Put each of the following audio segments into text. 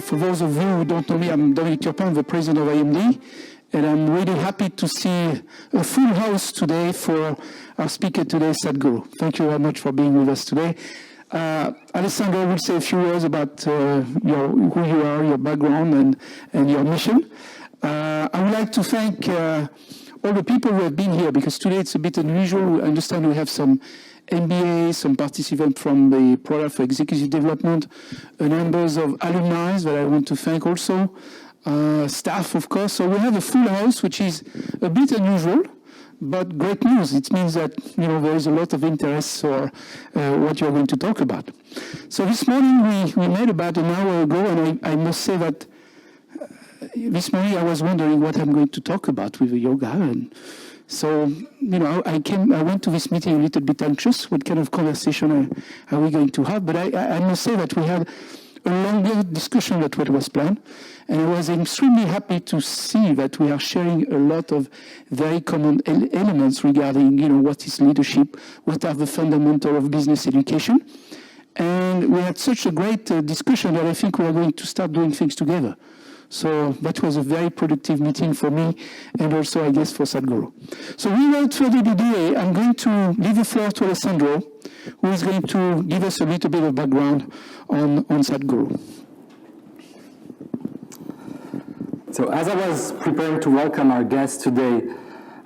For those of you who don't know me, I'm Dominic Turpin, the president of IMD, and I'm really happy to see a full house today for our speaker today, Sadhguru. Thank you very much for being with us today. Alessandro will say a few words about who you are, your background, and your mission. I would like to thank all the people who have been here, because today it's a bit unusual. I understand we have some MBA, some participants from the program for executive development, numbers of alumni that I want to thank also, staff, of course. So we have a full house, which is a bit unusual, but great news. It means that there is a lot of interest for what you're going to talk about. So this morning we met about an hour ago, and I must say that this morning I was wondering what I'm going to talk about with the yoga. And so, I went to this meeting a little bit anxious. What kind of conversation are we going to have? But I must say that we had a longer discussion than what was planned. And I was extremely happy to see that we are sharing a lot of very common elements regarding, what is leadership, what are the fundamentals of business education. And we had such a great discussion that I think we are going to start doing things together. So that was a very productive meeting for me, and also, I guess, for Sadhguru. So without further delay, I'm going to leave the floor to Alessandro, who is going to give us a little bit of background on Sadhguru. So as I was preparing to welcome our guest today,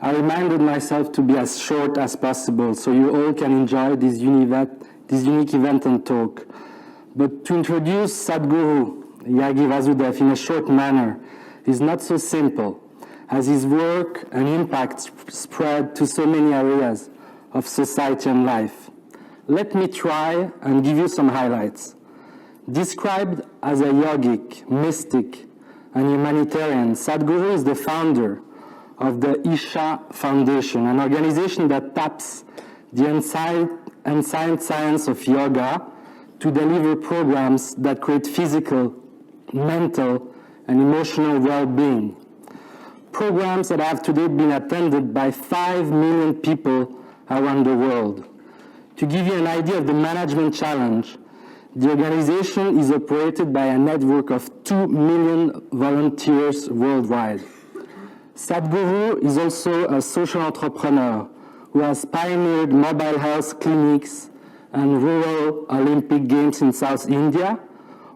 I reminded myself to be as short as possible so you all can enjoy this unique event and talk. But to introduce Sadhguru, Jaggi Vasudev, in a short manner is not so simple, as his work and impact spread to so many areas of society and life. Let me try and give you some highlights. Described as a yogic, mystic, and humanitarian, Sadhguru is the founder of the Isha Foundation, an organization that taps the ancient science of yoga to deliver programs that create physical, mental, and emotional well-being. Programs that have today been attended by 5 million people around the world. To give you an idea of the management challenge, the organization is operated by a network of 2 million volunteers worldwide. Sadhguru is also a social entrepreneur who has pioneered mobile health clinics and rural Olympic Games in South India,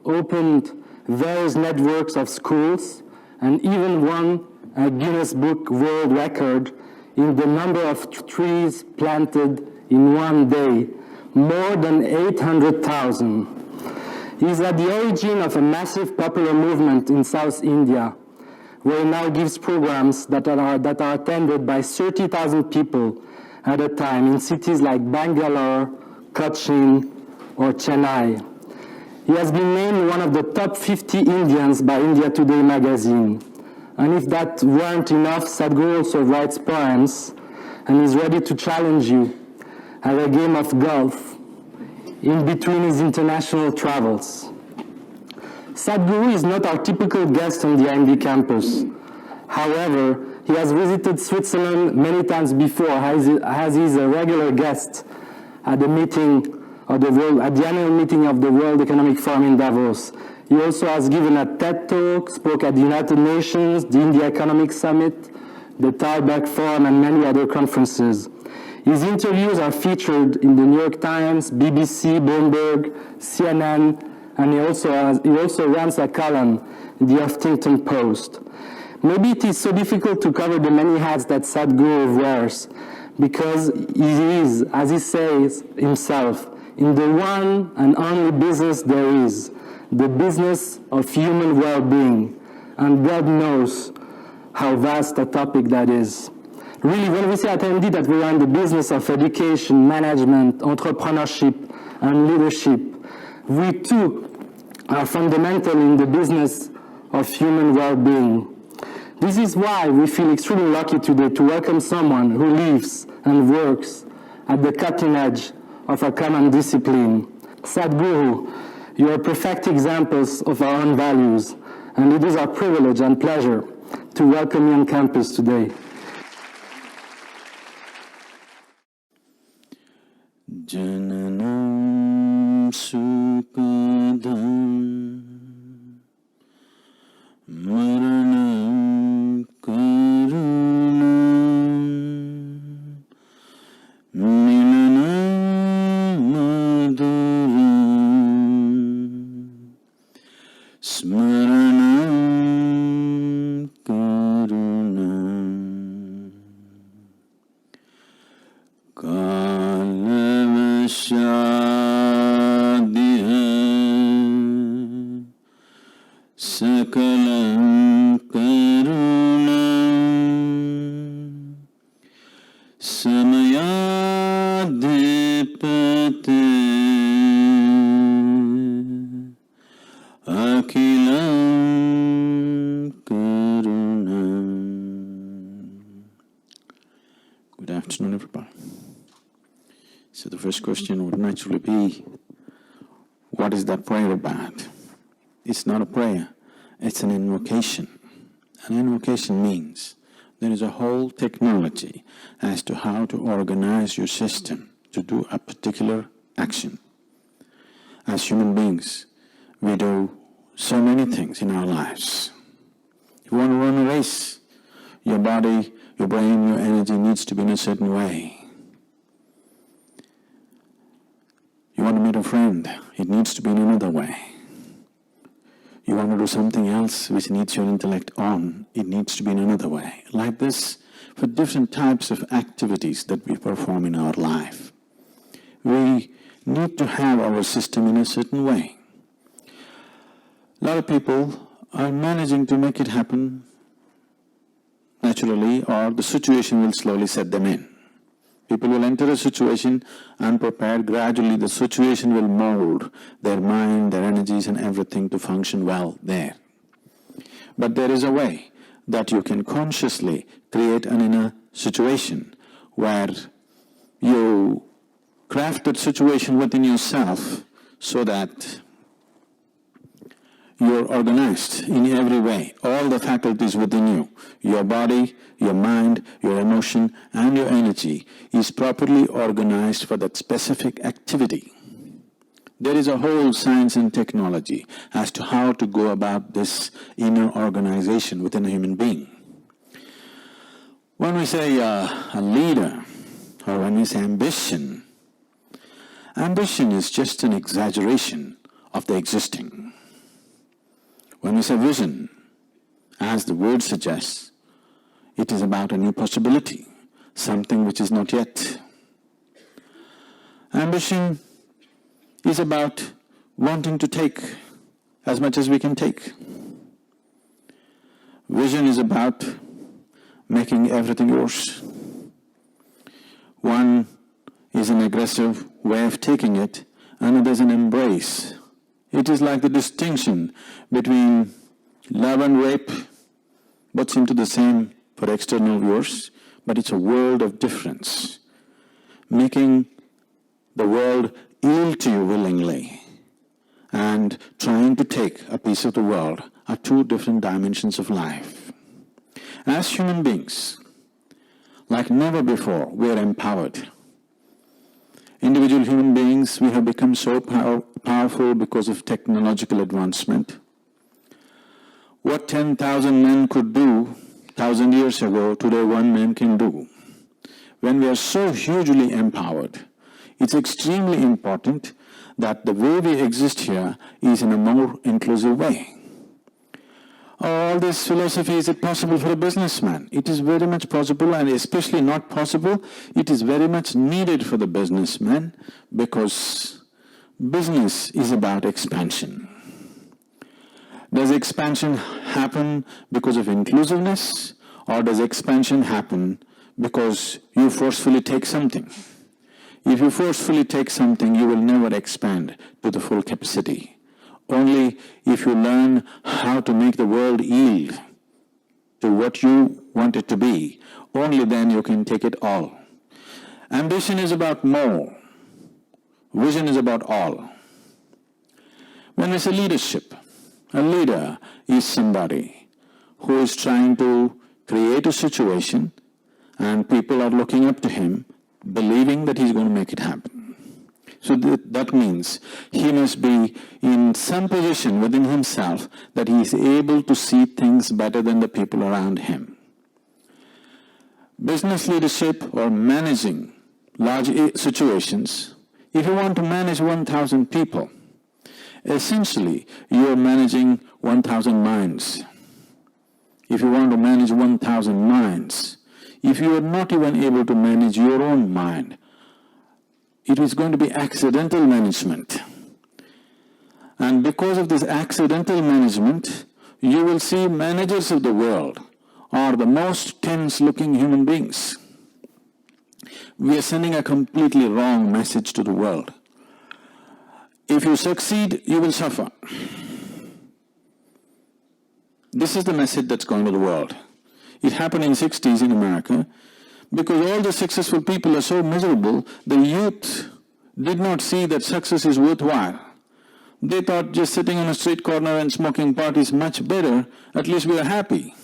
opened various networks of schools, and even won a Guinness Book World Record in the number of trees planted in one day, more than 800,000. He is at the origin of a massive popular movement in South India, where he now gives programs that are attended by 30,000 people at a time in cities like Bangalore, Cochin, or Chennai. He has been named one of the top 50 Indians by India Today magazine. And if that weren't enough, Sadhguru also writes poems and is ready to challenge you at a game of golf in between his international travels. Sadhguru is not our typical guest on the IMD campus. However, he has visited Switzerland many times before, as he is a regular guest at the annual meeting of the World Economic Forum in Davos. He also has given a TED Talk, spoke at the United Nations, the India Economic Summit, the Thalberg Forum, and many other conferences. His interviews are featured in the New York Times, BBC, Bloomberg, CNN, and he also runs a column in the Huffington Post. Maybe it is so difficult to cover the many hats that Sadhguru wears, because he is, as he says himself, in the one and only business there is, the business of human well-being. And God knows how vast a topic that is. Really, when we say at IMD that we are in the business of education, management, entrepreneurship, and leadership, we too are fundamental in the business of human well-being. This is why we feel extremely lucky today to welcome someone who lives and works at the cutting edge of a common discipline. Sadhguru, you are perfect examples of our own values, and it is our privilege and pleasure to welcome you on campus today. Jananam Supadam karunam kalavashadiham sakalam karunam samayadhipate akilam karunam. Good afternoon, everybody. So the first question would naturally be, what is that prayer about? It's not a prayer, it's an invocation. An invocation means there is a whole technology as to how to organize your system to do a particular action. As human beings, we do so many things in our lives. You want to run a race, your body, your brain, your energy needs to be in a certain way. You want to meet a friend, it needs to be in another way. You want to do something else which needs your intellect on, it needs to be in another way. Like this, for different types of activities that we perform in our life, we need to have our system in a certain way. A lot of people are managing to make it happen naturally, or the situation will slowly set them in. People will enter a situation unprepared. Gradually the situation will mold their mind, their energies and everything to function well there. But there is a way that you can consciously create an inner situation where you craft that situation within yourself so that you're organized in every way. All the faculties within you, your body, your mind, your emotion, and your energy is properly organized for that specific activity. There is a whole science and technology as to how to go about this inner organization within a human being. When we say a leader, or when we say ambition, ambition is just an exaggeration of the existing. When we say vision, as the word suggests, it is about a new possibility, something which is not yet. Ambition is about wanting to take as much as we can take. Vision is about making everything yours. One is an aggressive way of taking it, another is an embrace. It is like the distinction between love and rape. Both seem to be the same for external viewers, but it's a world of difference. Making the world yield to you willingly and trying to take a piece of the world are two different dimensions of life. As human beings, like never before, we are empowered. Individual human beings, we have become so powerful because of technological advancement. What 10,000 men could do 1,000 years ago, today one man can do. When we are so hugely empowered, it's extremely important that the way we exist here is in a more inclusive way. All this philosophy, is it possible for a businessman? It is very much possible, and especially not possible, it is very much needed for the businessman, because business is about expansion. Does expansion happen because of inclusiveness, or does expansion happen because you forcefully take something? If you forcefully take something, you will never expand to the full capacity. Only if you learn how to make the world yield to what you want it to be, only then you can take it all. Ambition is about more. Vision is about all. When we say leadership, a leader is somebody who is trying to create a situation and people are looking up to him, believing that he's going to make it happen. So that means he must be in some position within himself that he is able to see things better than the people around him. Business leadership or managing large situations, if you want to manage 1,000 people, essentially you are managing 1,000 minds. if you want to manage 1,000 minds, if you are not even able to manage your own mind, it is going to be accidental management. And because of this accidental management, you will see managers of the world are the most tense-looking human beings. We are sending a completely wrong message to the world. If you succeed, you will suffer. This is the message that's going to the world. It happened in the 60s in America. Because all the successful people are so miserable, the youth did not see that success is worthwhile. They thought just sitting on a street corner and smoking pot is much better, at least we are happy.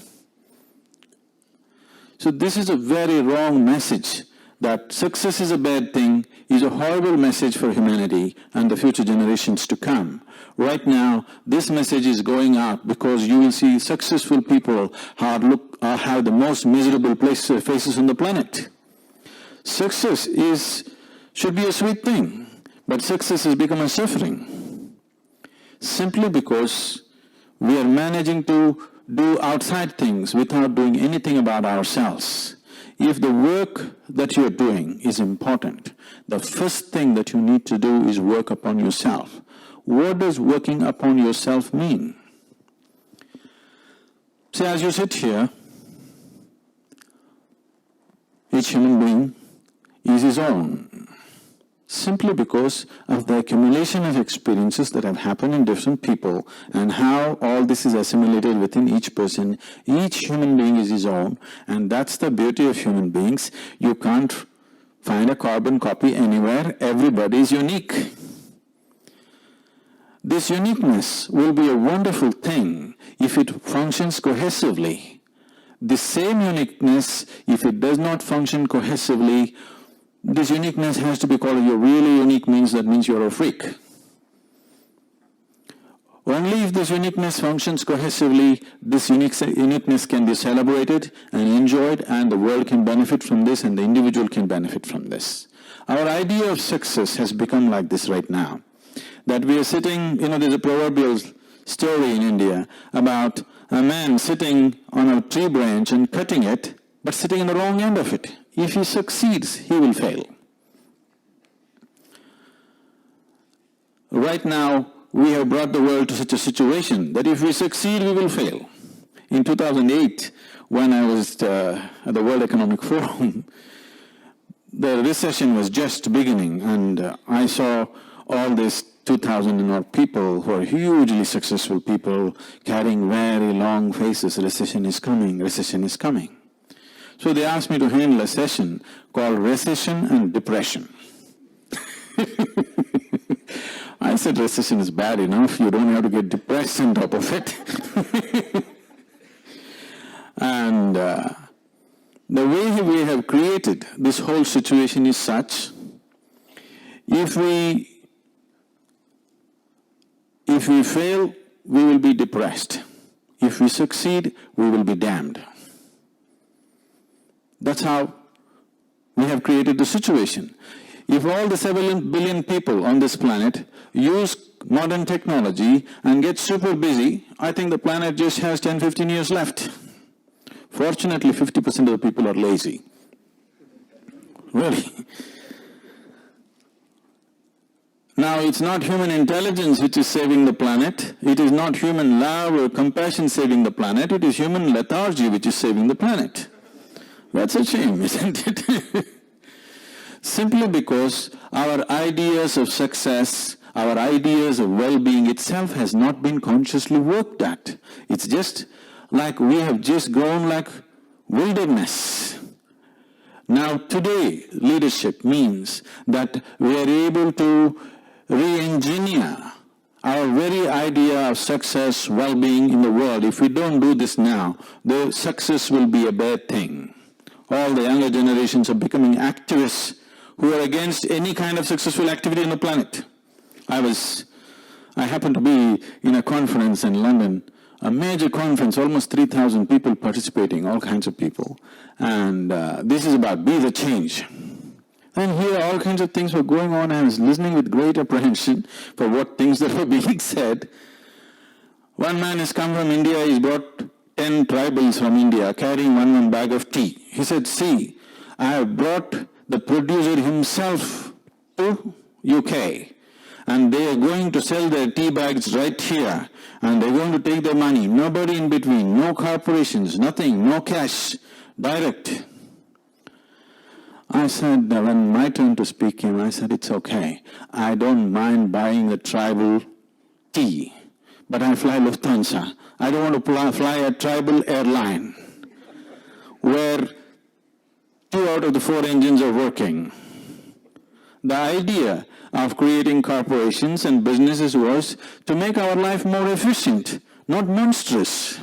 So this is a very wrong message, that success is a bad thing, is a horrible message for humanity and the future generations to come. Right now, this message is going out because you will see successful people have the most miserable faces on the planet. Success should be a sweet thing, but success has become a suffering. Simply because we are managing to do outside things without doing anything about ourselves. If the work that you're doing is important, the first thing that you need to do is work upon yourself. What does working upon yourself mean? See, as you sit here, each human being is his own, simply because of the accumulation of experiences that have happened in different people and how all this is assimilated within each person. Each human being is his own, and that's the beauty of human beings. You can't find a carbon copy anywhere. Everybody is unique. This uniqueness will be a wonderful thing if it functions cohesively. The same uniqueness, if it does not function cohesively, this uniqueness has to be called, you're really unique means you're a freak. Only if this uniqueness functions cohesively, this uniqueness can be celebrated and enjoyed, and the world can benefit from this and the individual can benefit from this. Our idea of success has become like this right now. That we are sitting, there's a proverbial story in India about a man sitting on a tree branch and cutting it, but sitting on the wrong end of it. If he succeeds, he will fail. Right now, we have brought the world to such a situation that if we succeed, we will fail. In 2008, when I was at the World Economic Forum, the recession was just beginning, and I saw all these 2,000 odd people who are hugely successful people carrying very long faces. Recession is coming, recession is coming. So they asked me to handle a session called Recession and Depression. I said, recession is bad enough, you don't have to get depressed on top of it. And the way we have created this whole situation is such, if we fail, we will be depressed. If we succeed, we will be damned. That's how we have created the situation. If all the 7 billion people on this planet use modern technology and get super busy, I think the planet just has 10-15 years left. Fortunately, 50% of the people are lazy. Really. Now, it's not human intelligence which is saving the planet. It is not human love or compassion saving the planet. It is human lethargy which is saving the planet. That's a shame, isn't it? Simply because our ideas of success, our ideas of well-being itself has not been consciously worked at. It's just like we have just grown like wilderness. Now today, leadership means that we are able to re-engineer our very idea of success, well-being in the world. If we don't do this now, the success will be a bad thing. All the younger generations are becoming activists who are against any kind of successful activity on the planet. I happened to be in a conference in London, a major conference, almost 3,000 people participating, all kinds of people. And this is about be the change. And here all kinds of things were going on. I was listening with great apprehension for what things that were being said. One man has come from India, he's brought 10 tribals from India carrying one bag of tea. He said, see, I have brought the producer himself to UK, and they are going to sell their tea bags right here, and they're going to take their money. Nobody in between, no corporations, nothing, no cash, direct. I said, when my turn to speak came, I said, it's okay. I don't mind buying the tribal tea, but I fly Lufthansa. I don't want to fly a tribal airline where 2 out of the 4 engines are working. The idea of creating corporations and businesses was to make our life more efficient, not monstrous.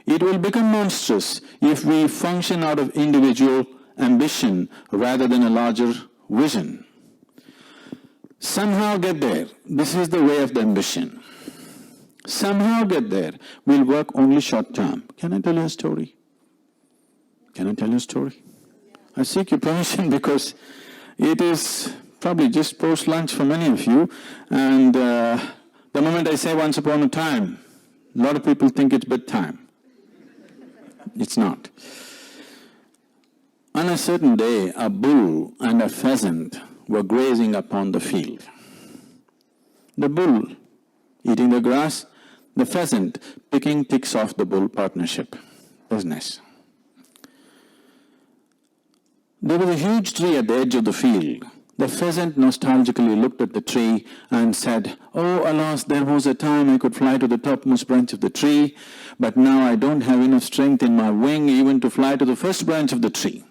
It will become monstrous if we function out of individual ambition rather than a larger vision. Somehow get there. This is the way of the ambition. Somehow get there. We'll work only short term. Can I tell you a story? Can I tell you a story? I seek your permission because it is probably just post-lunch for many of you, and the moment I say once upon a time, a lot of people think it's bedtime. It's not. On a certain day, a bull and a pheasant were grazing upon the field. The bull eating the grass, the pheasant picking ticks off the bull partnership business. There was a huge tree at the edge of the field. The pheasant nostalgically looked at the tree and said, oh, alas, there was a time I could fly to the topmost branch of the tree, but now I don't have enough strength in my wing even to fly to the first branch of the tree.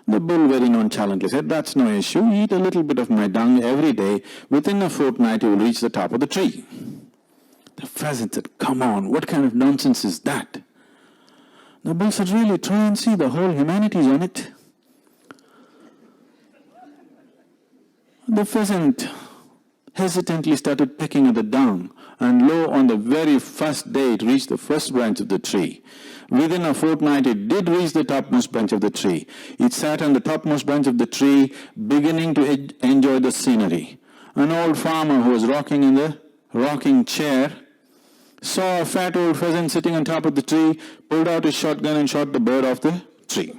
The bull very nonchalantly said, that's no issue. Eat a little bit of my dung every day. Within a fortnight you will reach the top of the tree. The pheasant said, come on, what kind of nonsense is that? The bull said, really, try and see, the whole humanity is on it. The pheasant hesitantly started pecking at the dung, and lo, on the very first day it reached the first branch of the tree. Within a fortnight it did reach the topmost branch of the tree. It sat on the topmost branch of the tree, beginning to enjoy the scenery. An old farmer who was rocking in the rocking chair saw a fat old pheasant sitting on top of the tree, pulled out his shotgun and shot the bird off the tree.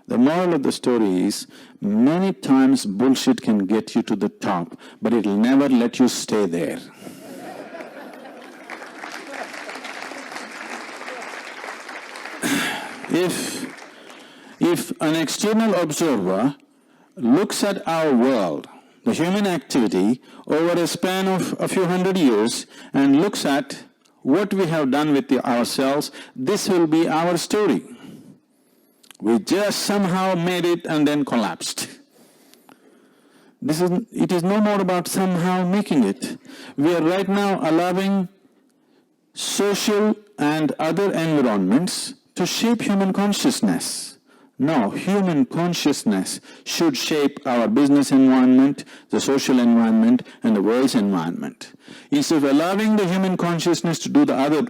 The moral of the story is, many times bullshit can get you to the top, but it'll never let you stay there. If an external observer looks at our world, the human activity, over a span of a few hundred years, and looks at what we have done with ourselves, this will be our story. We just somehow made it and then collapsed. It is no more about somehow making it. We are right now allowing social and other environments to shape human consciousness. No, human consciousness should shape our business environment, the social environment, and the world's environment. Instead of allowing the human consciousness to do the other,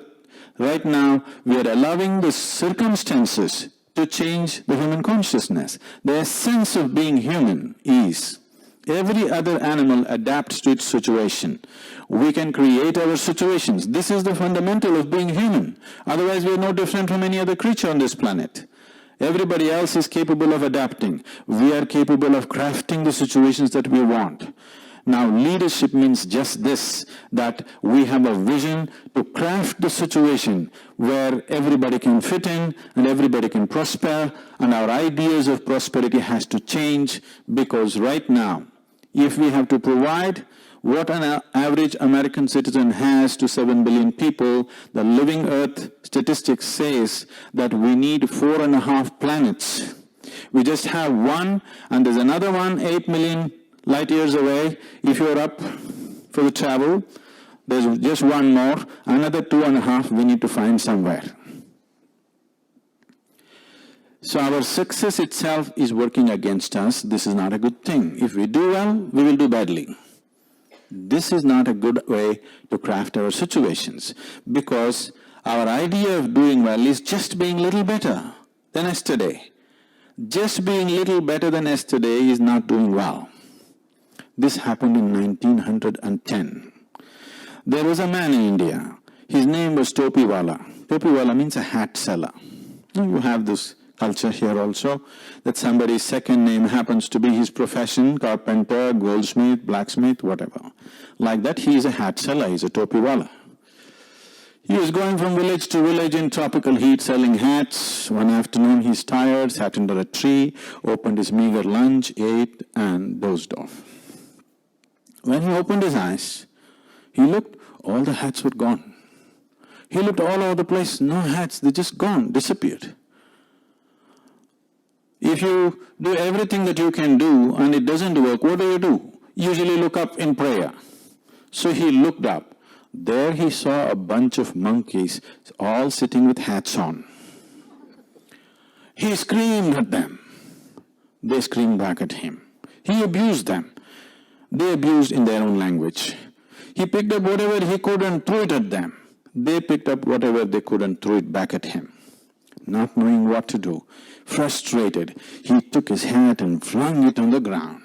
right now we are allowing the circumstances to change the human consciousness. The essence of being human is every other animal adapts to its situation. We can create our situations. This is the fundamental of being human. Otherwise we are no different from any other creature on this planet. Everybody else is capable of adapting. We are capable of crafting the situations that we want. Now, leadership means just this, that we have a vision to craft the situation where everybody can fit in and everybody can prosper, and our ideas of prosperity has to change, because right now, if we have to provide what an average American citizen has to 7 billion people, the Living Earth statistics says that we need 4.5 planets. We just have one, and there's another one 8 million light years away. If you're up for the travel, there's just one more, another 2.5 we need to find somewhere. So our success itself is working against us. This is not a good thing. If we do well, we will do badly. This is not a good way to craft our situations, because our idea of doing well is just being a little better than yesterday. Just being a little better than yesterday is not doing well. This happened in 1910. There was a man in India. His name was Topiwala. Topiwala means a hat seller. Now you have this culture here also, that somebody's second name happens to be his profession, carpenter, goldsmith, blacksmith, whatever. Like that, he is a hat seller, he is a topiwala. He was going from village to village in tropical heat selling hats. One afternoon he's tired, sat under a tree, opened his meager lunch, ate and dozed off. When he opened his eyes, he looked, all the hats were gone. He looked all over the place, no hats, they just gone, disappeared. If you do everything that you can do and it doesn't work, what do? Usually look up in prayer. So he looked up. There he saw a bunch of monkeys all sitting with hats on. He screamed at them. They screamed back at him. He abused them. They abused in their own language. He picked up whatever he could and threw it at them. They picked up whatever they could and threw it back at him. Not knowing what to do, frustrated, he took his hat and flung it on the ground.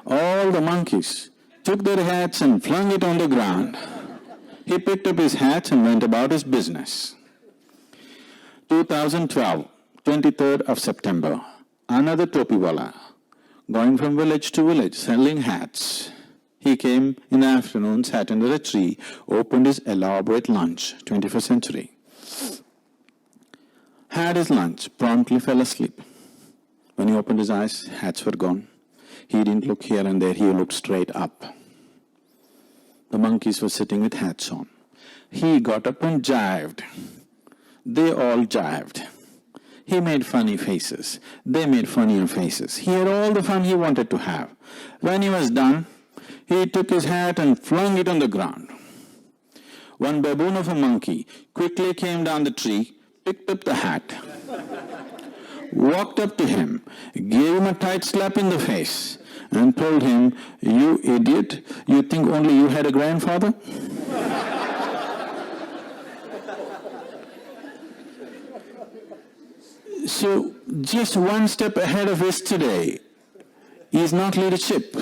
All the monkeys took their hats and flung it on the ground. He picked up his hats and went about his business. 2012, 23rd of September, another topiwala, going from village to village, selling hats. He came in the afternoon, sat under a tree, opened his elaborate lunch, 21st century. Had his lunch, promptly fell asleep. When he opened his eyes, hats were gone. He didn't look here and there, he looked straight up. The monkeys were sitting with hats on. He got up and jived. They all jived. He made funny faces. They made funnier faces. He had all the fun he wanted to have. When he was done, he took his hat and flung it on the ground. One baboon of a monkey quickly came down the tree, picked up the hat, walked up to him, gave him a tight slap in the face, and told him, "You idiot, you think only you had a grandfather?" So, just one step ahead of yesterday is not leadership.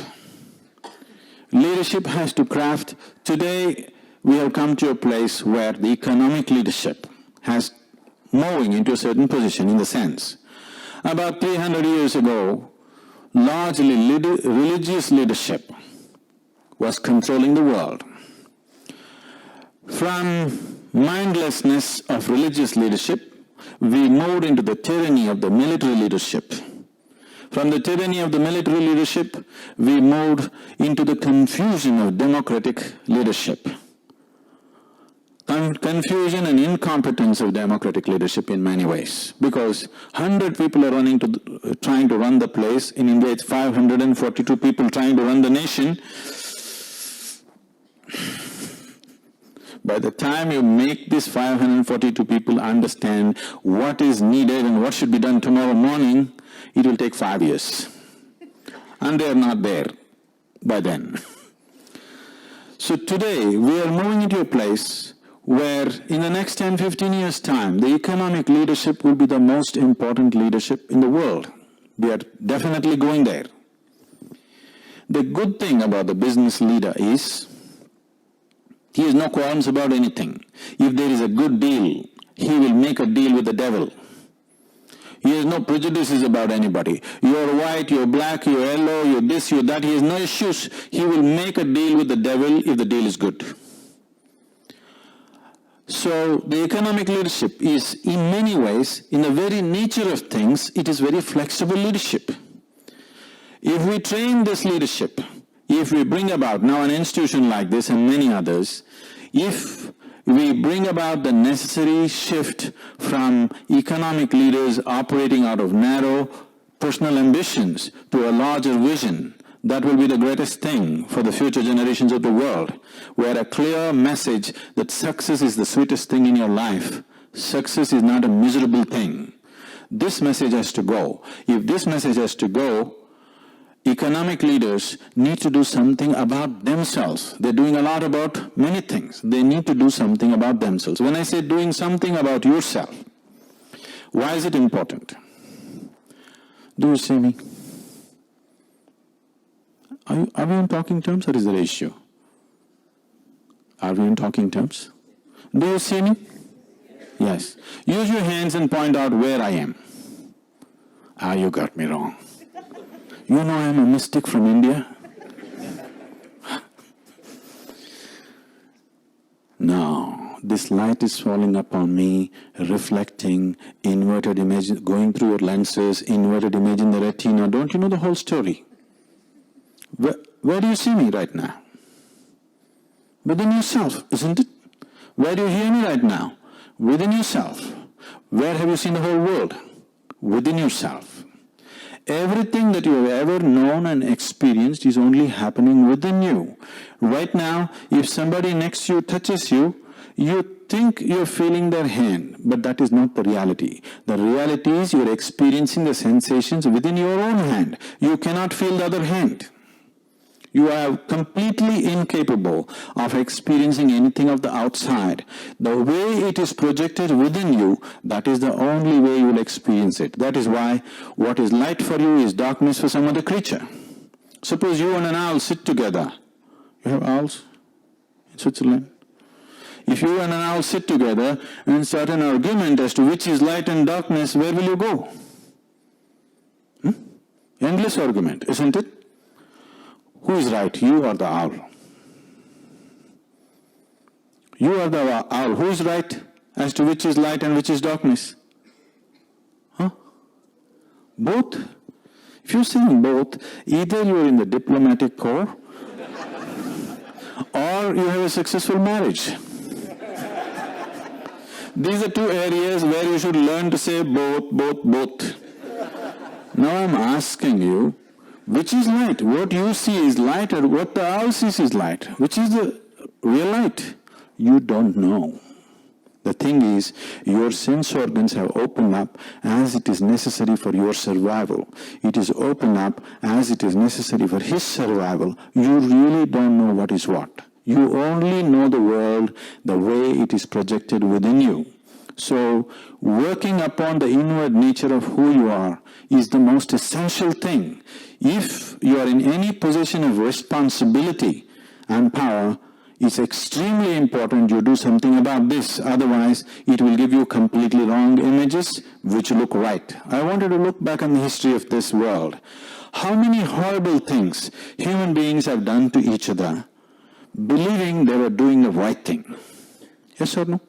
Leadership has to craft. Today, we have come to a place where the economic leadership has moving into a certain position in the sense. About 300 years ago, largely religious leadership was controlling the world. From mindlessness of religious leadership, we moved into the tyranny of the military leadership. From the tyranny of the military leadership, we moved into the confusion of democratic leadership. Confusion and incompetence of democratic leadership in many ways. Because 100 people are trying to run the place. In India, it's 542 people trying to run the nation. By the time you make these 542 people understand what is needed and what should be done tomorrow morning, it will take 5 years. And they are not there by then. So today, we are moving into a place where in the next 10-15 years' time, the economic leadership will be the most important leadership in the world. We are definitely going there. The good thing about the business leader is he has no qualms about anything. If there is a good deal, he will make a deal with the devil. He has no prejudices about anybody. You're white, you're black, you're yellow, you're this, you're that. He has no issues. He will make a deal with the devil if the deal is good. So the economic leadership is in many ways, in the very nature of things, it is very flexible leadership. If we train this leadership, if we bring about now an institution like this and many others, if we bring about the necessary shift from economic leaders operating out of narrow personal ambitions to a larger vision, that will be the greatest thing for the future generations of the world, where a clear message that success is the sweetest thing in your life. Success is not a miserable thing. This message has to go. If this message has to go, economic leaders need to do something about themselves. They're doing a lot about many things. They need to do something about themselves. When I say doing something about yourself, why is it important? Do you see me? Are we on talking terms or is there an issue? Are we on talking terms? Do you see me? Yes. Use your hands and point out where I am. Ah, you got me wrong. You know I'm a mystic from India? No, this light is falling upon me, reflecting, inverted image, going through your lenses, inverted image in the retina. Don't you know the whole story? Where do you see me right now? Within yourself, isn't it? Where do you hear me right now? Within yourself. Where have you seen the whole world? Within yourself. Everything that you have ever known and experienced is only happening within you. Right now, if somebody next to you touches you, you think you're feeling their hand, but that is not the reality. The reality is you're experiencing the sensations within your own hand. You cannot feel the other hand. You are completely incapable of experiencing anything of the outside. The way it is projected within you, that is the only way you will experience it. That is why what is light for you is darkness for some other creature. Suppose you and an owl sit together. You have owls in Switzerland? If you and an owl sit together and start an argument as to which is light and darkness, where will you go? Endless argument, isn't it? Who is right, you or the owl? You or the owl. Who is right as to which is light and which is darkness? Both? If you're saying both, either you're in the diplomatic corps or you have a successful marriage. These are two areas where you should learn to say both. Now I'm asking you, which is light? What you see is light, or what the owl sees is light? Which is the real light? You don't know. The thing is, your sense organs have opened up as it is necessary for your survival. It is opened up as it is necessary for his survival. You really don't know what is what. You only know the world the way it is projected within you. So, working upon the inward nature of who you are is the most essential thing. If you are in any position of responsibility and power, it's extremely important you do something about this. Otherwise, it will give you completely wrong images which look right. I wanted to look back on the history of this world. How many horrible things human beings have done to each other, believing they were doing the right thing? Yes or no?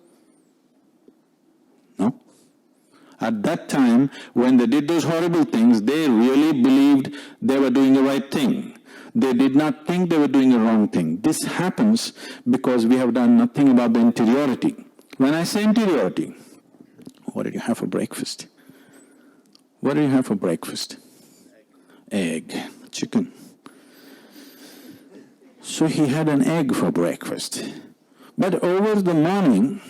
No? At that time, when they did those horrible things, they really believed they were doing the right thing. They did not think they were doing the wrong thing. This happens because we have done nothing about the interiority. When I say interiority, what did you have for breakfast? What did you have for breakfast? Egg. Chicken. So he had an egg for breakfast. But over the morning,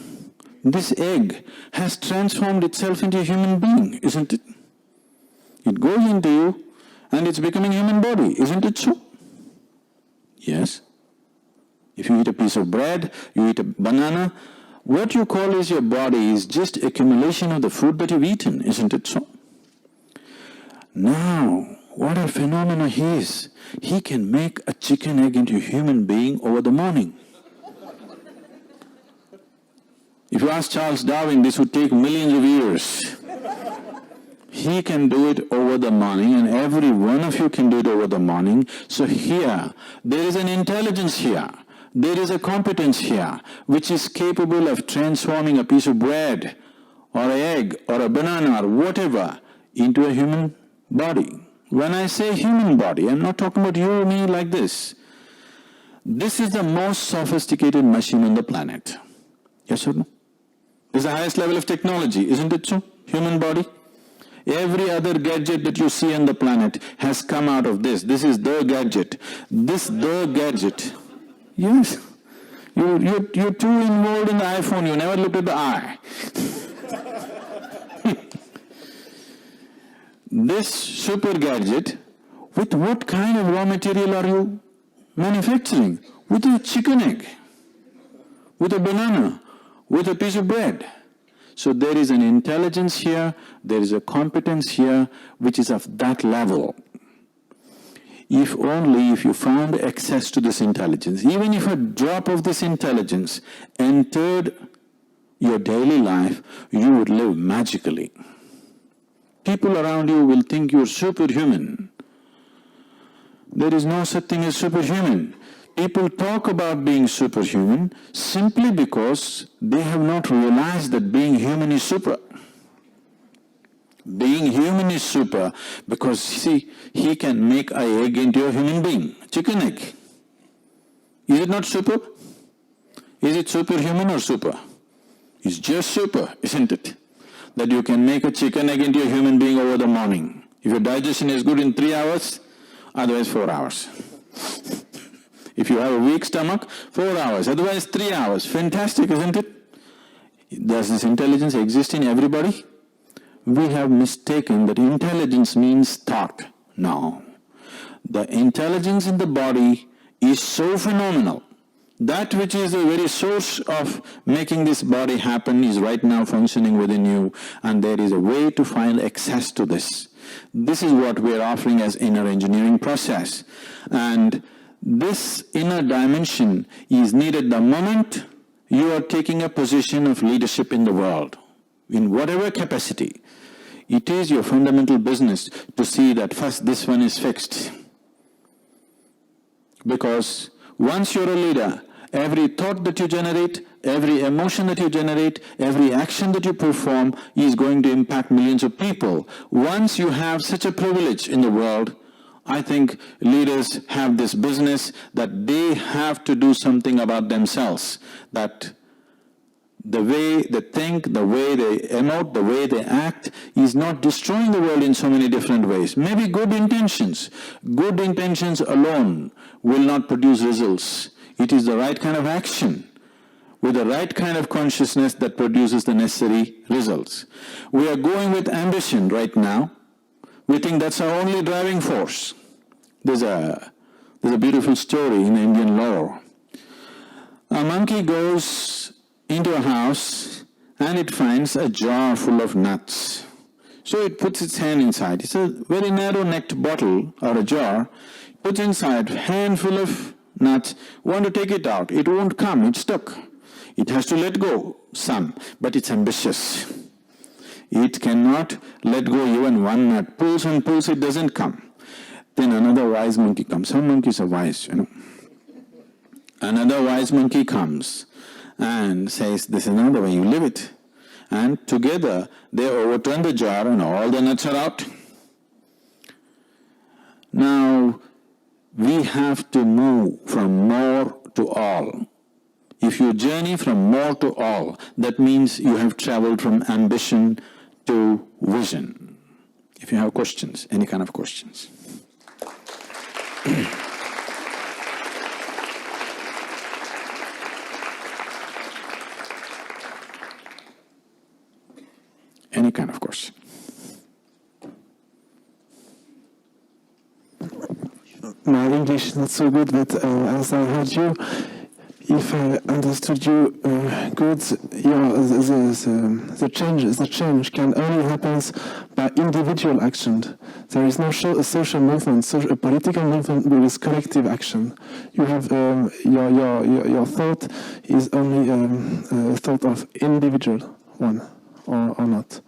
this egg has transformed itself into a human being, isn't it? It goes into you and it's becoming a human body, isn't it so? Yes. If you eat a piece of bread, you eat a banana, what you call as your body is just accumulation of the food that you've eaten, isn't it so? Now, what a phenomena he is. He can make a chicken egg into a human being over the morning. If you ask Charles Darwin, this would take millions of years. He can do it over the morning, and every one of you can do it over the morning. So here, there is an intelligence here. There is a competence here, which is capable of transforming a piece of bread, or an egg, or a banana, or whatever, into a human body. When I say human body, I'm not talking about you or me like this. This is the most sophisticated machine on the planet. Yes or no? It's the highest level of technology, isn't it so? Human body. Every other gadget that you see on the planet has come out of this. This is the gadget. The gadget. Yes. You're too involved in the iPhone. You never looked at the eye. This super gadget, with what kind of raw material are you manufacturing? With a chicken egg, with a banana, with a piece of bread. So there is an intelligence here, there is a competence here, which is of that level. If you found access to this intelligence, even if a drop of this intelligence entered your daily life, you would live magically. People around you will think you're superhuman. There is no such thing as superhuman. People talk about being superhuman simply because they have not realized that being human is super. Being human is super because, see, he can make an egg into a human being, chicken egg. Is it not super? Is it superhuman or super? It's just super, isn't it? That you can make a chicken egg into a human being over the morning. If your digestion is good in 3 hours, otherwise 4 hours. If you have a weak stomach, 4 hours, otherwise 3 hours. Fantastic, isn't it? Does this intelligence exist in everybody? We have mistaken that intelligence means thought. No. The intelligence in the body is so phenomenal. That which is the very source of making this body happen is right now functioning within you, and there is a way to find access to this. This is what we are offering as inner engineering process. And this inner dimension is needed the moment you are taking a position of leadership in the world, in whatever capacity. It is your fundamental business to see that first this one is fixed. Because once you're a leader, every thought that you generate, every emotion that you generate, every action that you perform is going to impact millions of people. Once you have such a privilege in the world, I think leaders have this business that they have to do something about themselves, that the way they think, the way they emote, the way they act is not destroying the world in so many different ways. Maybe good intentions alone will not produce results. It is the right kind of action with the right kind of consciousness that produces the necessary results. We are going with ambition right now. We think that's our only driving force. There's a beautiful story in Indian lore. A monkey goes into a house and it finds a jar full of nuts. So it puts its hand inside. It's a very narrow-necked bottle or a jar. Puts inside a handful of nuts. Want to take it out. It won't come. It's stuck. It has to let go some, but it's ambitious. It cannot let go even one nut. Pulls and pulls, it doesn't come. Then another wise monkey comes. Some monkeys are wise, Another wise monkey comes and says, this is not the way you live it. And together they overturn the jar and all the nuts are out. Now, we have to move from more to all. If you journey from more to all, that means you have traveled from ambition to vision. If you have questions, any kind of questions. Any kind of question. My English is not so good, but as I heard you, if I understood you good, the change can only happen by individual action. There is no social movement, a political movement with collective action. You have your thought is only a thought of individual one, or not.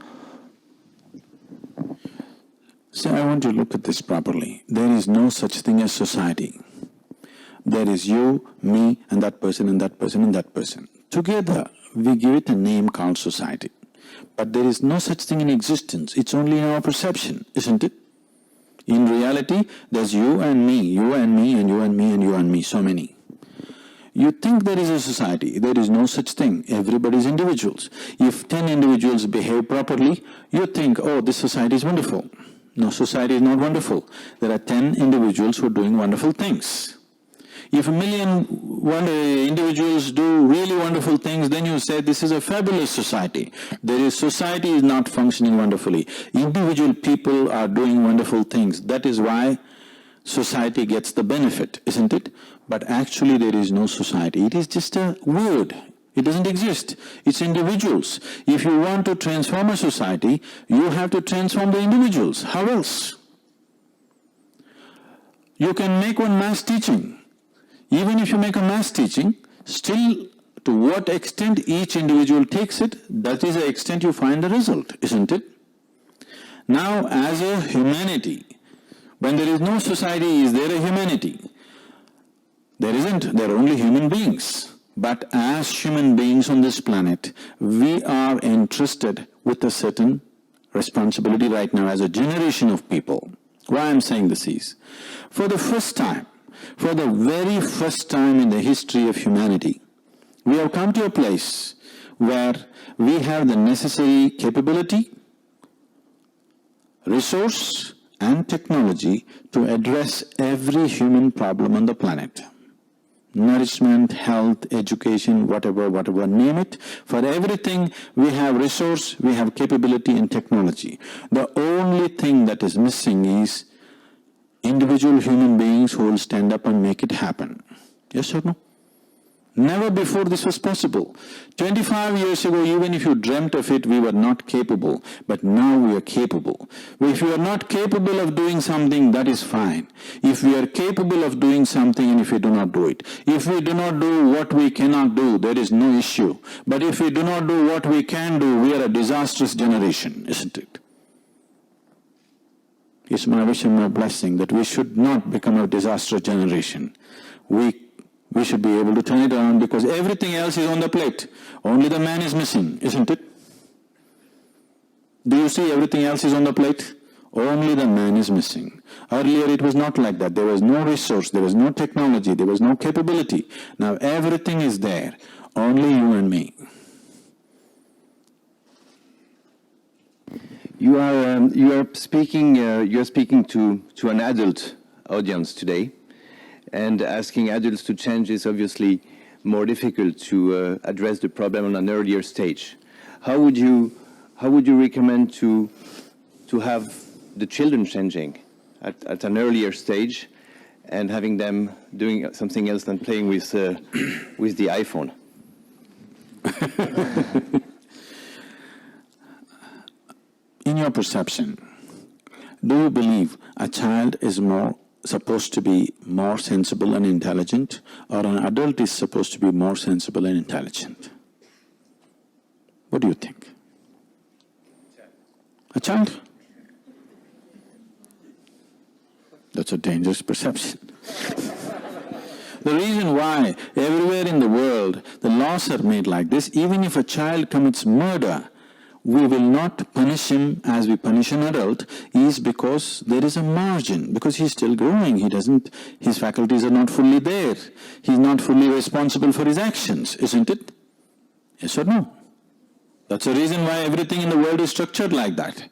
So I want you to look at this properly. There is no such thing as society. There is you, me, and that person, and that person, and that person. Together, we give it a name called society. But there is no such thing in existence. It's only in our perception, isn't it? In reality, there's you and me, you and me, and you and me, and you and me, so many. You think there is a society. There is no such thing. Everybody is individuals. If 10 individuals behave properly, you think, oh, this society is wonderful. No, society is not wonderful. There are 10 individuals who are doing wonderful things. If 1 million individuals do really wonderful things, then you say this is a fabulous society. Society is not functioning wonderfully. Individual people are doing wonderful things. That is why society gets the benefit, isn't it? But actually there is no society. It is just a word. It doesn't exist. It's individuals. If you want to transform a society, you have to transform the individuals. How else? You can make one mass teaching. Even if you make a mass teaching, still to what extent each individual takes it, that is the extent you find the result, isn't it? Now, as a humanity, when there is no society, is there a humanity? There isn't. There are only human beings. But as human beings on this planet, we are entrusted with a certain responsibility right now as a generation of people. Why I'm saying this is, for the very first time in the history of humanity, we have come to a place where we have the necessary capability, resource and technology to address every human problem on the planet. Nourishment, health, education, whatever, name it. For everything we have resource, we have capability and technology. The only thing that is missing is individual human beings who will stand up and make it happen. Yes or no? Never before this was possible. 25 years ago, even if you dreamt of it, we were not capable. But now we are capable. If we are not capable of doing something, that is fine. If we are capable of doing something and if we do not do it. If we do not do what we cannot do, there is no issue. But if we do not do what we can do, we are a disastrous generation, isn't it? It's my wish and my blessing that we should not become a disastrous generation. We should be able to turn it around because everything else is on the plate. Only the man is missing, isn't it? Do you see everything else is on the plate? Only the man is missing. Earlier it was not like that. There was no resource, there was no technology, there was no capability. Now everything is there. Only you and me. You are speaking to an adult audience today. And asking adults to change is obviously more difficult to address the problem on an earlier stage. How would you recommend to have the children changing at an earlier stage and having them doing something else than playing with the iPhone? In your perception, do you believe a child is supposed to be more sensible and intelligent, or an adult is supposed to be more sensible and intelligent? What do you think? A child? That's a dangerous perception. The reason why everywhere in the world the laws are made like this, even if a child commits murder, we will not punish him as we punish an adult, is because there is a margin, because he's still growing, his faculties are not fully there, he's not fully responsible for his actions, isn't it? Yes or no? That's the reason why everything in the world is structured like that.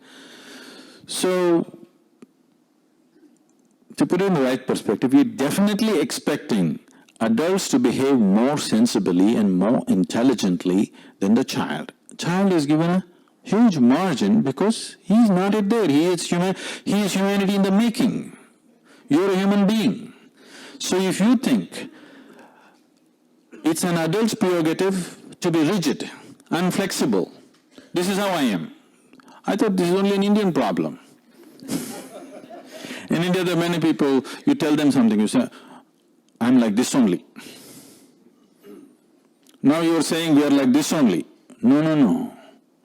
So, to put it in the right perspective, we're definitely expecting adults to behave more sensibly and more intelligently than the child. Child is given a huge margin because he's not it there. He is humanity in the making. You're a human being. So if you think it's an adult's prerogative to be rigid, unflexible, this is how I am. I thought this is only an Indian problem. In India there are many people, you tell them something, you say, I'm like this only. Now you're saying we are like this only. No.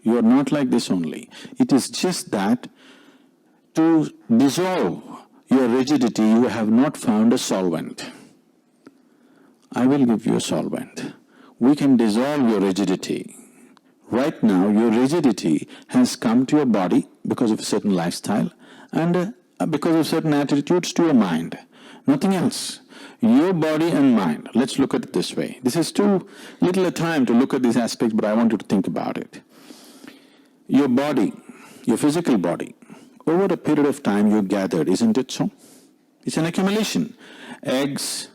You are not like this only. It is just that to dissolve your rigidity, you have not found a solvent. I will give you a solvent. We can dissolve your rigidity. Right now, your rigidity has come to your body because of a certain lifestyle and because of certain attitudes to your mind. Nothing else. Your body and mind. Let's look at it this way. This is too little a time to look at these aspects, but I want you to think about it. Your body, your physical body, over a period of time you gathered, isn't it so? It's an accumulation. Eggs,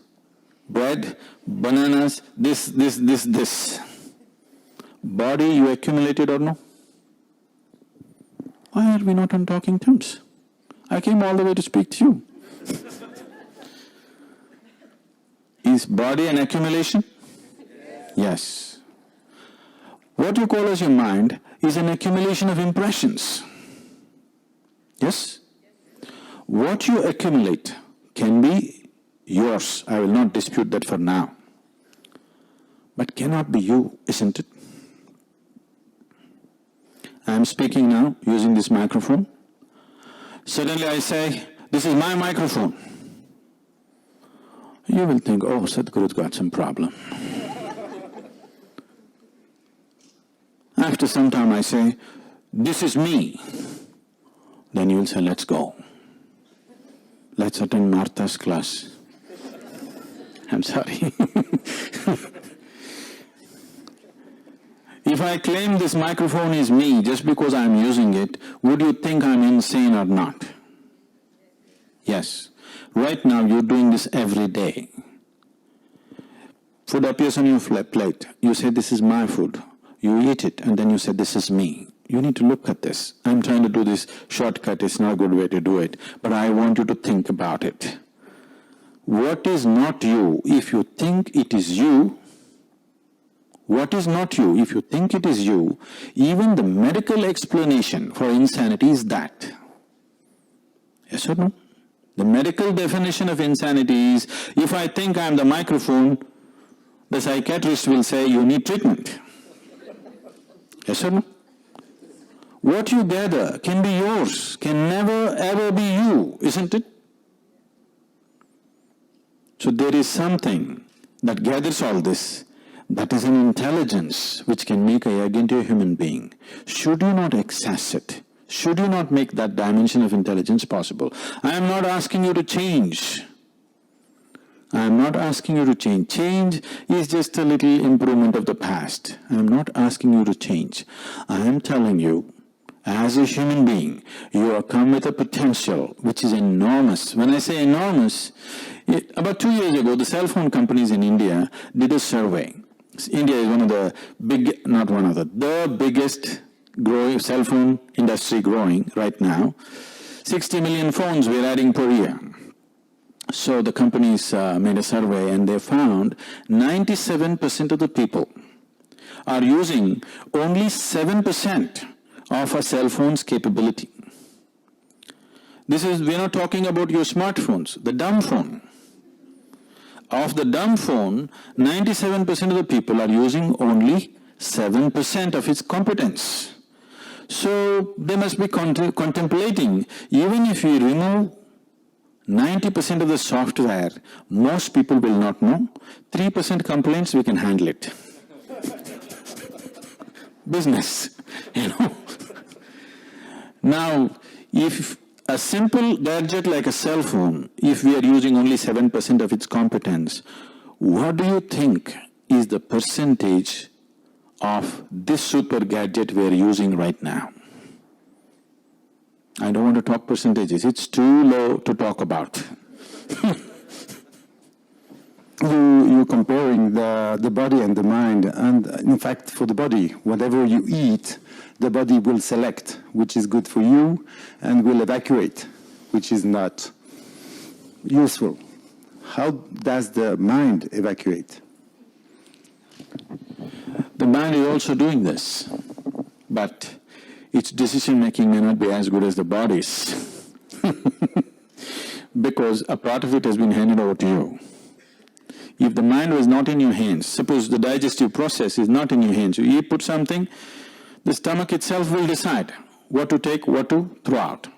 bread, bananas, this. Body you accumulated or no? Why are we not on talking terms? I came all the way to speak to you. Is body an accumulation? Yes. What you call as your mind is an accumulation of impressions. Yes? What you accumulate can be yours. I will not dispute that for now. but cannot be you, isn't it? I am speaking now using this microphone. Suddenly I say, this is my microphone. You will think, oh, Sadhguru's got some problem. After some time I say, this is me. Then you will say, let's go. Let's attend Martha's class. I'm sorry. If I claim this microphone is me just because I'm using it, would you think I'm insane or not? Yes. Right now you're doing this every day. Food appears on your plate. You say, this is my food. You eat it and then you say, this is me. You need to look at this. I'm trying to do this shortcut. It's not a good way to do it. But I want you to think about it. What is not you? If you think it is you, what is not you? If you think it is you, even the medical explanation for insanity is that. Yes or no? The medical definition of insanity is, if I think I'm the microphone, the psychiatrist will say, you need treatment. Yes or no? What you gather can be yours, can never ever be you, isn't it? So there is something that gathers all this, that is an intelligence which can make a egg into a human being. Should you not access it? Should you not make that dimension of intelligence possible? I am not asking you to change. I am not asking you to change. Change is just a little improvement of the past. I am not asking you to change. I am telling you, as a human being, you are come with a potential which is enormous. When I say enormous, about 2 years ago, the cell phone companies in India did a survey. India is one of the the biggest growing cell phone industry growing right now. 60 million phones we're adding per year. So the companies made a survey and they found 97% of the people are using only 7% of a cell phone's capability. We're not talking about your smartphones, the dumb phone. Of the dumb phone, 97% of the people are using only 7% of its competence. So they must be contemplating, even if we remove 90% of the software, most people will not know. 3% complaints, we can handle it. Business, Now, if a simple gadget like a cell phone, if we are using only 7% of its competence, what do you think is the percentage of this super gadget we are using right now? I don't want to talk percentages. It's too low to talk about. You're comparing the body and the mind, and in fact for the body, whatever you eat, the body will select which is good for you and will evacuate which is not useful. How does the mind evacuate? The mind is also doing this, but its decision making may not be as good as the body's because a part of it has been handed over to you. If the mind was not in your hands, suppose the digestive process is not in your hands, you put something, the stomach itself will decide what to take, what to throw out.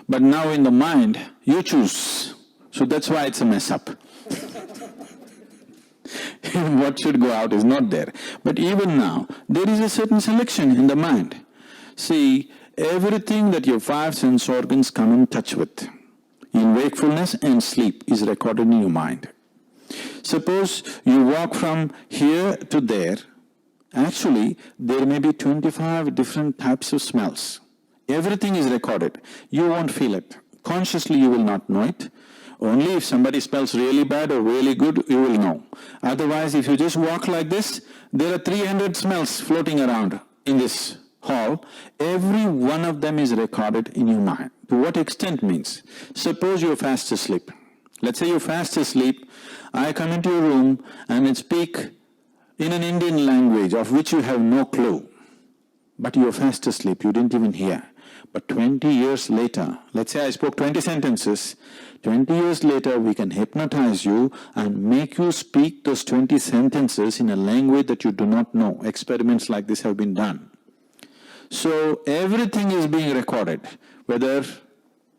But now in the mind, you choose. So that's why it's a mess up. What should go out is not there. But even now, there is a certain selection in the mind. See, everything that your 5 sense organs come in touch with, in wakefulness and sleep, is recorded in your mind. Suppose you walk from here to there, actually there may be 25 different types of smells. Everything is recorded. You won't feel it. Consciously you will not know it. Only if somebody smells really bad or really good, you will know. Otherwise, if you just walk like this, there are 300 smells floating around in this hall. Every one of them is recorded in your mind. To what extent means? Suppose you're fast asleep. Let's say you're fast asleep. I come into your room and I speak in an Indian language of which you have no clue. But you're fast asleep, you didn't even hear. But 20 years later, let's say I spoke 20 sentences, 20 years later we can hypnotize you and make you speak those 20 sentences in a language that you do not know. Experiments like this have been done. So everything is being recorded, whether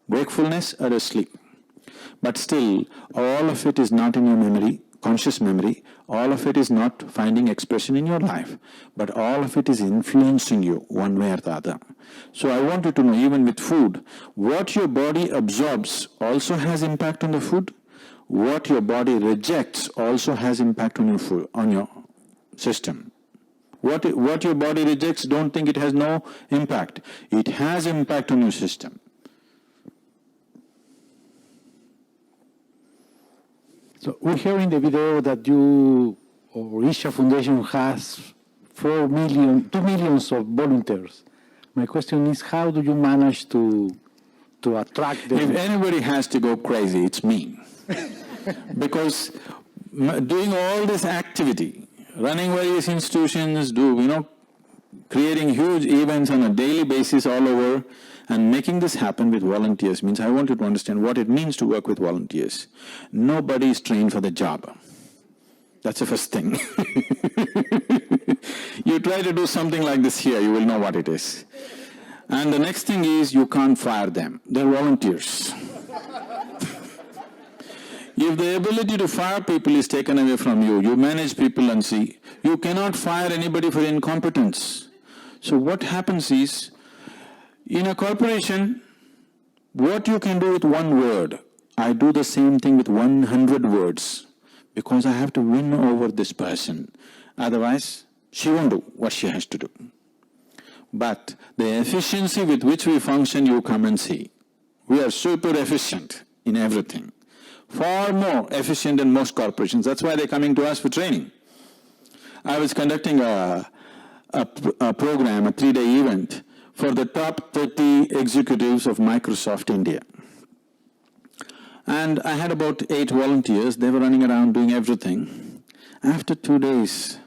wakefulness or asleep. But still, all of it is not in your memory, conscious memory, all of it is not finding expression in your life, but all of it is influencing you one way or the other. So I want you to know, even with food, what your body absorbs also has impact on the food. What your body rejects also has impact on your food, on your system. What your body rejects, don't think it has no impact. It has impact on your system. So we hear in the video that you, or Isha Foundation, has 2 million of volunteers. My question is, how do you manage to attract them? If anybody has to go crazy, it's me. Because doing all this activity, running various institutions, creating huge events on a daily basis all over, and making this happen with volunteers means I want you to understand what it means to work with volunteers. Nobody is trained for the job. That's the first thing. You try to do something like this here, you will know what it is. And the next thing is you can't fire them. They're volunteers. If the ability to fire people is taken away from you, you manage people and see, you cannot fire anybody for incompetence. So what happens is, in a corporation, what you can do with one word, I do the same thing with 100 words, because I have to win over this person. Otherwise, she won't do what she has to do. But the efficiency with which we function, you come and see. We are super efficient in everything. Far more efficient than most corporations. That's why they're coming to us for training. I was conducting a program, a 3-day event, for the top 30 executives of Microsoft India. And I had about 8 volunteers. They were running around doing everything. After 2 days,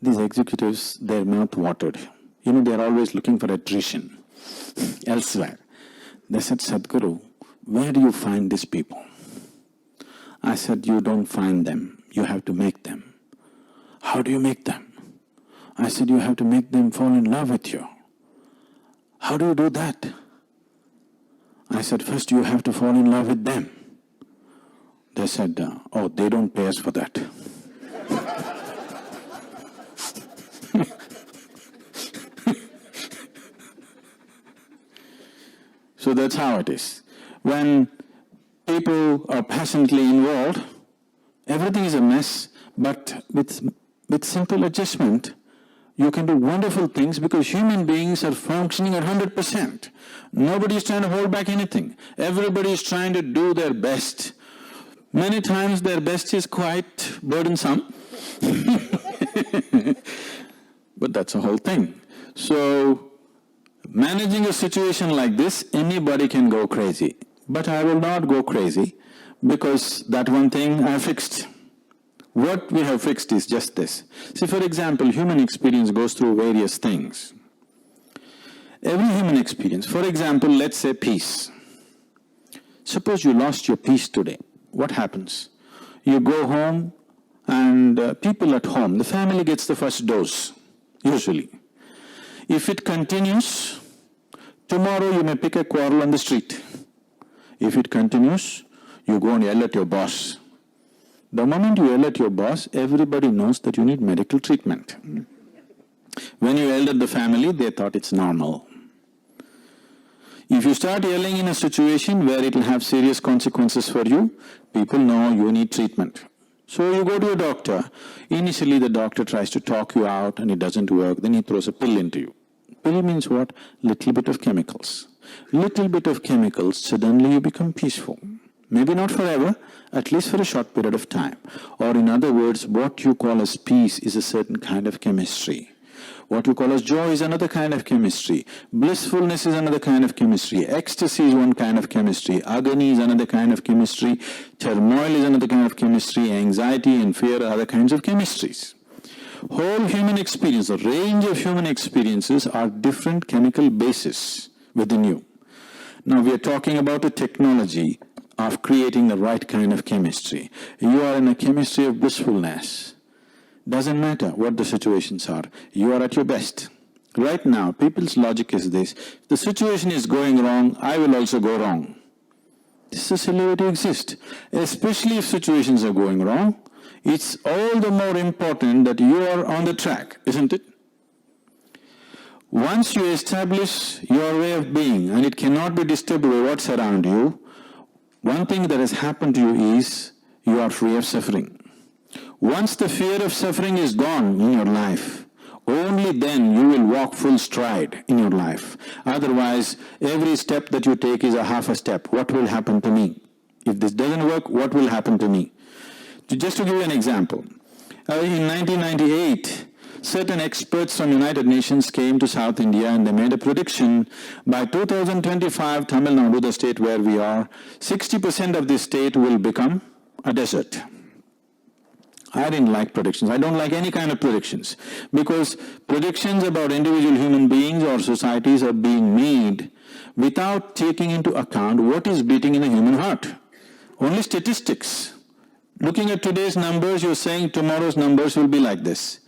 these executives, their mouth watered. They're always looking for attrition elsewhere. They said, Sadhguru, where do you find these people? I said, you don't find them. You have to make them. How do you make them? I said, you have to make them fall in love with you. How do you do that? I said, first you have to fall in love with them. They said, oh, they don't pay us for that. So that's how it is. When people are passionately involved, everything is a mess, but with simple adjustment, you can do wonderful things because human beings are functioning at 100%. Nobody is trying to hold back anything. Everybody is trying to do their best. Many times their best is quite burdensome. But that's the whole thing. So, managing a situation like this, anybody can go crazy. But I will not go crazy because that one thing I fixed. What we have fixed is just this. See, for example, human experience goes through various things. Every human experience, for example, let's say peace. Suppose you lost your peace today. What happens? You go home and people at home, the family gets the first dose, usually. If it continues, tomorrow you may pick a quarrel on the street. If it continues, you go and yell at your boss. The moment you yell at your boss, everybody knows that you need medical treatment. When you yelled at the family, they thought it's normal. If you start yelling in a situation where it will have serious consequences for you, people know you need treatment. So you go to a doctor. Initially the doctor tries to talk you out and it doesn't work, then he throws a pill into you. Pill means what? Little bit of chemicals. Little bit of chemicals, suddenly you become peaceful. Maybe not forever, at least for a short period of time. Or in other words, what you call as peace is a certain kind of chemistry. What you call as joy is another kind of chemistry. Blissfulness is another kind of chemistry. Ecstasy is one kind of chemistry. Agony is another kind of chemistry. Turmoil is another kind of chemistry. Anxiety and fear are other kinds of chemistries. Whole human experience, a range of human experiences are different chemical bases within you. Now we are talking about a technology of creating the right kind of chemistry. You are in a chemistry of blissfulness. Doesn't matter what the situations are. You are at your best. Right now, people's logic is this: if the situation is going wrong, I will also go wrong. This is a silly way to exist. Especially if situations are going wrong, it's all the more important that you are on the track, isn't it? Once you establish your way of being, and it cannot be disturbed by what's around you, one thing that has happened to you is you are free of suffering. Once the fear of suffering is gone in your life, only then you will walk full stride in your life. Otherwise, every step that you take is a half a step. What will happen to me? If this doesn't work, what will happen to me? Just to give you an example, in 1998, certain experts from United Nations came to South India and they made a prediction: by 2025, Tamil Nadu, the state where we are, 60% of this state will become a desert. I didn't like predictions. I don't like any kind of predictions, because predictions about individual human beings or societies are being made without taking into account what is beating in a human heart. Only statistics. Looking at today's numbers, you're saying tomorrow's numbers will be like this.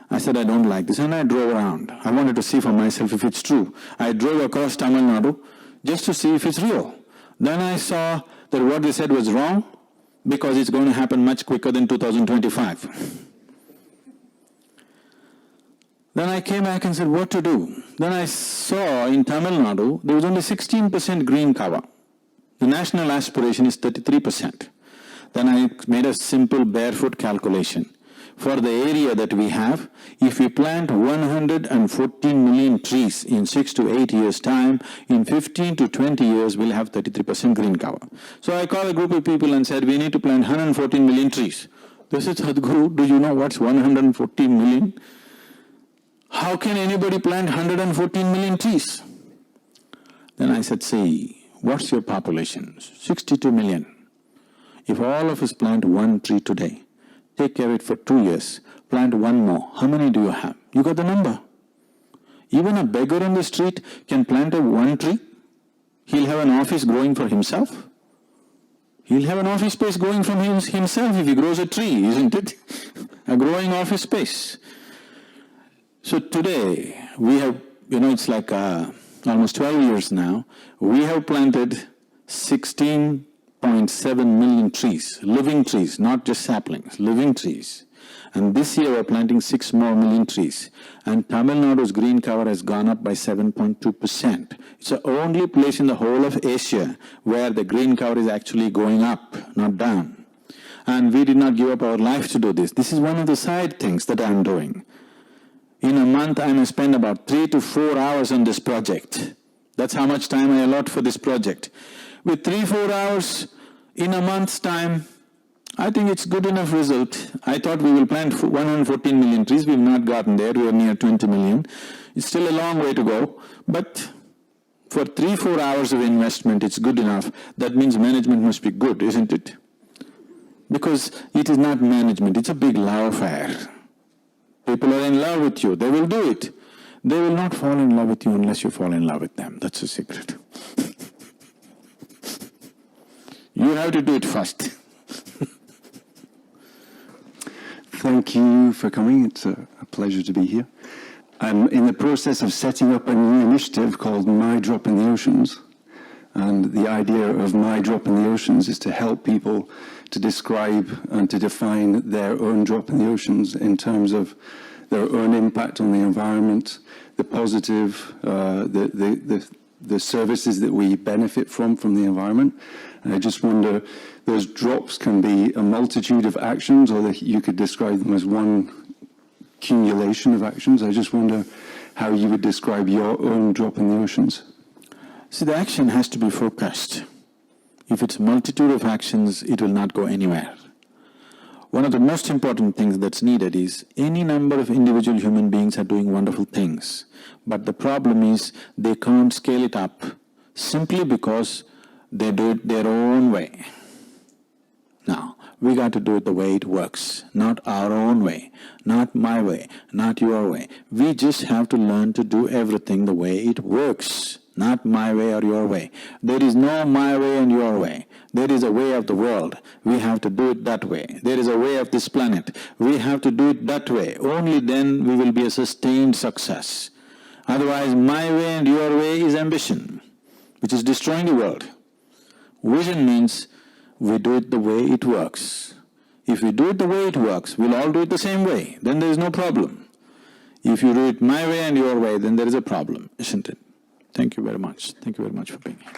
I said, I don't like this, and I drove around. I wanted to see for myself if it's true. I drove across Tamil Nadu just to see if it's real. Then I saw that what they said was wrong, because it's going to happen much quicker than 2025. Then I came back and said, what to do? Then I saw in Tamil Nadu, there was only 16% green cover. The national aspiration is 33%. Then I made a simple barefoot calculation. For the area that we have, if we plant 114 million trees in 6 to 8 years' time, in 15 to 20 years we'll have 33% green cover. So I called a group of people and said, we need to plant 114 million trees. They said, Sadhguru, do you know what's 114 million? How can anybody plant 114 million trees? Then I said, see, what's your population? 62 million. If all of us plant one tree today, take care of it for 2 years, plant one more, how many do you have? You got the number. Even a beggar on the street can plant one tree. He'll have an office growing for himself. He'll have an office space growing from himself if he grows a tree, isn't it? A growing office space. So today, we have, it's like almost 12 years now, we have planted 16.7 million trees, living trees, not just saplings, living trees. And this year we're planting 6 more million trees. And Tamil Nadu's green cover has gone up by 7.2%. It's the only place in the whole of Asia where the green cover is actually going up, not down. And we did not give up our life to do this. This is one of the side things that I'm doing. In a month, I may spend about 3 to 4 hours on this project. That's how much time I allot for this project. With 3-4 hours in a month's time, I think it's good enough result. I thought we will plant 114 million trees. We've not gotten there. We are near 20 million. It's still a long way to go. But for 3-4 hours of investment, it's good enough. That means management must be good, isn't it? Because it is not management. It's a big love affair. People are in love with you. They will do it. They will not fall in love with you unless you fall in love with them. That's the secret. You have to do it first. Thank you for coming. It's a pleasure to be here. I'm in the process of setting up a new initiative called My Drop in the Oceans. And the idea of My Drop in the Oceans is to help people to describe and to define their own drop in the oceans in terms of their own impact on the environment, the positive, the services that we benefit from the environment. And I just wonder, those drops can be a multitude of actions, or you could describe them as one accumulation of actions. I just wonder how you would describe your own drop in the oceans. See, the action has to be focused. If it's a multitude of actions, it will not go anywhere. One of the most important things that's needed is any number of individual human beings are doing wonderful things. But the problem is they can't scale it up simply because they do it their own way. Now, We got to do it the way it works, not our own way, not my way, not your way. We just have to learn to do everything the way it works, not my way or your way. There is no my way and your way. There is a way of the world. We have to do it that way. There is a way of this planet. We have to do it that way. Only then we will be a sustained success. Otherwise, my way and your way is ambition, which is destroying the world. Vision means we do it the way it works. If we do it the way it works, we'll all do it the same way. Then there is no problem. If you do it my way and your way, then there is a problem, isn't it? Thank you very much. Thank you very much for being here.